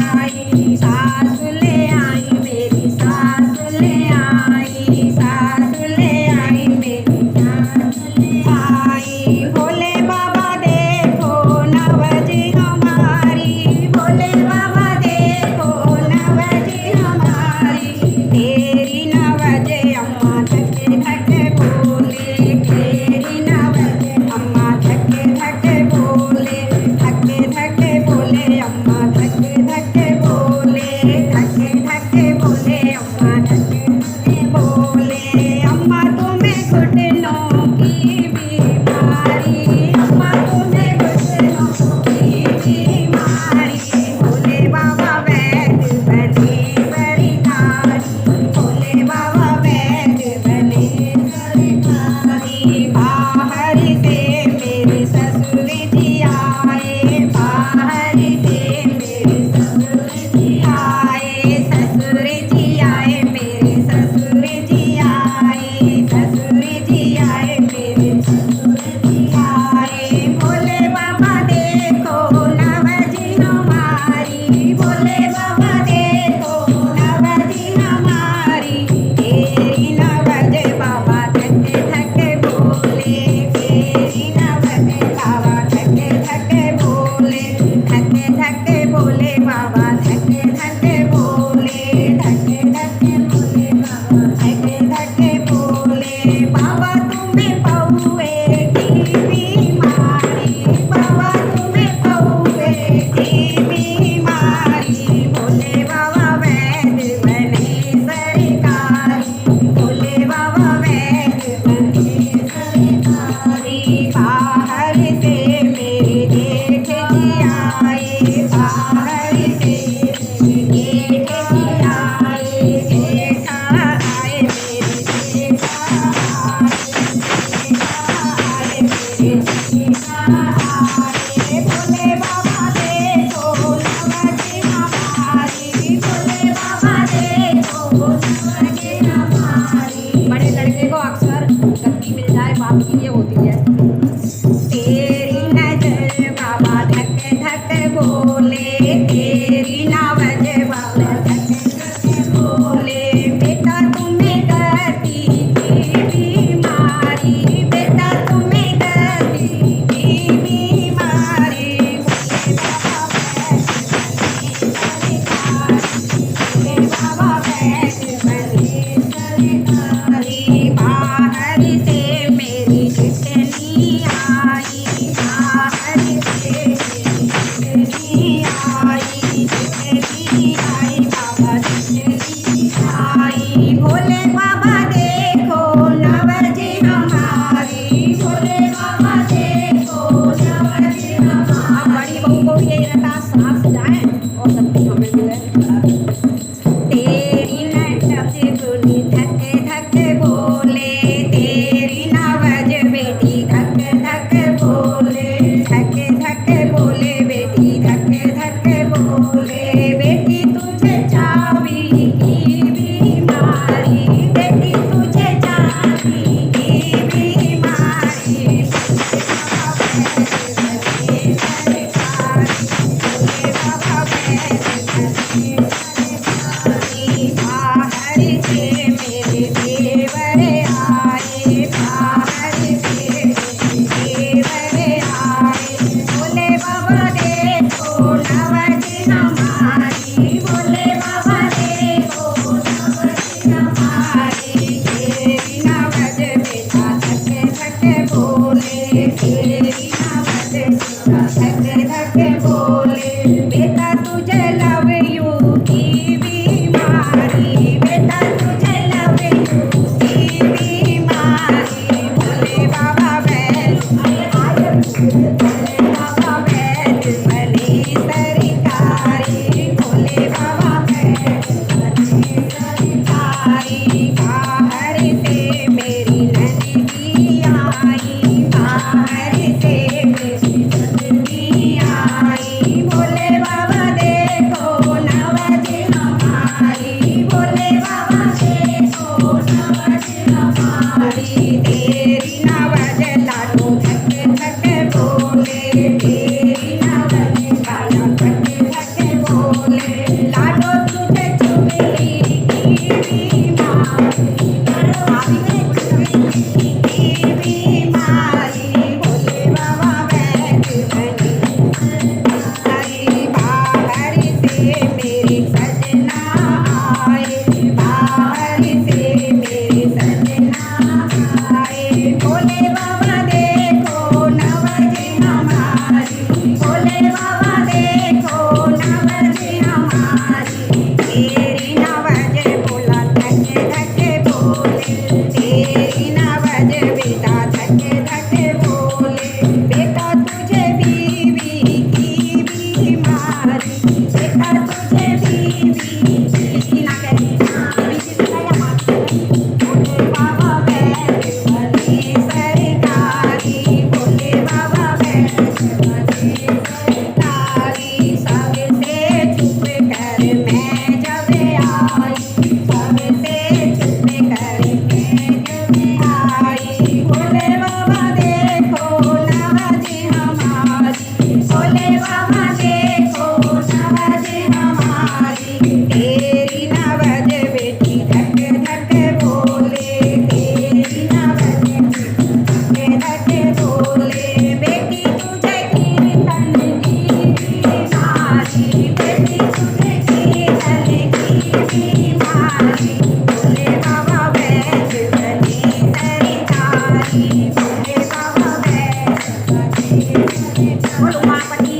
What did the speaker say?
आई, सास ले आई मेरी सास ले आई, सास ले आई मेरी सास ले आई। भोले बाबा देखो नवजी हमारी, भोले बाबा देखो नवजी हमारी। तेरी नवजे अम्मा धके धके बोले, तेरी नवजे अम्मा धके धके बोले, धके धके बोले अम्मा धके धके बोले, धके धके बोले अम्मा धके धके बोले। अम्मा तुम्हें घुटनों की बीमारी, अम्मा तुम्हें घुटनों की बीमारी। भोले बाबा वैद्य बने सरकारी, भोले बाबा वैद्य बने सरकारी। बाहर से मेरे ससुर जी आए, बाहर से मेरे ससुर जी आए, ससुर जी आए मेरे ससुर जी आए, ससुर जी आए मेरे ससुर जी आए। भोले बाबा देखो नवजी हमारी, भोले बाबा देखो नवजी हमारी। तेरी नवज बाबा धके धके बोले, तेरी नवज बाबा धके धके बोले, धके धके बोले बाबा धके धके बोले, धके धके बोले बाबा धके धके बोले। बाबा तुम्हें पौए की बीमारी, बाबा तुम्हें पौए की बीमारी। भोले बाबा वैद्य बने सरकारी, भोले बाबा वैद्य बने सरकारी। बाहर से मेरे जेठ जी आए, बाहर से मेरे जेठ जी आए, जेठा आए मेरे जेठा आए, मेरे जेठा आए। भोले बाबा देखो नवजी हमारी, भोले बाबा देखो नवजी हमारी। बड़े लड़के को अक्सर गद्दी मिल जाए बाप की ये होती है। तेरी नजर बाबा धक धक बोले, तेरी नवज बाबा धक धक बोले। बेटा तुम्हें गद्दी की बीमारी, बेटा तुम्हें गद्दी की बीमारी। भोले बाबा वैद्य बने सरकारी। बाहर से मेरी जितनी आई, बाहर से मेरी जितनी आई, जितनी आई बाबा जितनी आई। भोले बाबा देखो नवजी हमारी, भोले बाबा देखो नवजी हमारी। बड़ी बहू को भी यही रहता सास जाए और शक्ति हमें मिले। तेरी नटज गुनी धक धक बोले, तेरी नवज बेटी धक धक बोले, धक धक बोले बेटी धक धक बोले। बेटी तुझे चाबी की बीमारी, बेटी तुझे चाबी की बीमारी। भोले बाबा वैद्य बने सरकारी, भोले बाबा वैद्य बने सरकारी। बाहर से मेरे देवर आए, बाहर से मेरे देवर आए। भोले बाबा देखो नवजी हमारी, भोले बाबा देखो नवजी हमारी। तेरी नवज बेटा धके धके बोले, तेरी नवज बेटा धके धके बोले। बेटा तुझे लव यू की बोले लाडो तुझे चुगली की बीमारी लाडो तुझे की बीमारी बोले बाबा बैठ बनी आई बाहर से मेरे सजना आए बाहर से मेरे सजना आए बोले बाबा देखो नवजी हमारी बोले बाबा देखो नवजी हमारी तेरी नवज बोला धके धके बोले तेरी नवज बेटा धके धके बोले बेटा तुझे बीवी की बीमारी बेटा तुझे बीवी की ना करी बीवी की सगाई मारी बोले बाबा बैठ बनी सरकारी बोले बाबा बैठ बनी सरकारी सबसे चुप कर मैं जब आई सबसे चुप कर मैं जब आई बोले बाबा देखो नवजी हमारी बोले बाबा देखो नवजी हमारी तेरी नवज बेटी धक धक बोले तेरी नवज बेटी धक धक बोले बेटी तुझे कीर्तन की बीमारी बेटी तुझे कीर्तन की बीमारी बोले बाबा बैठ बनी सरकारी बोले बाबा बैठ बनी बोलो माँ पति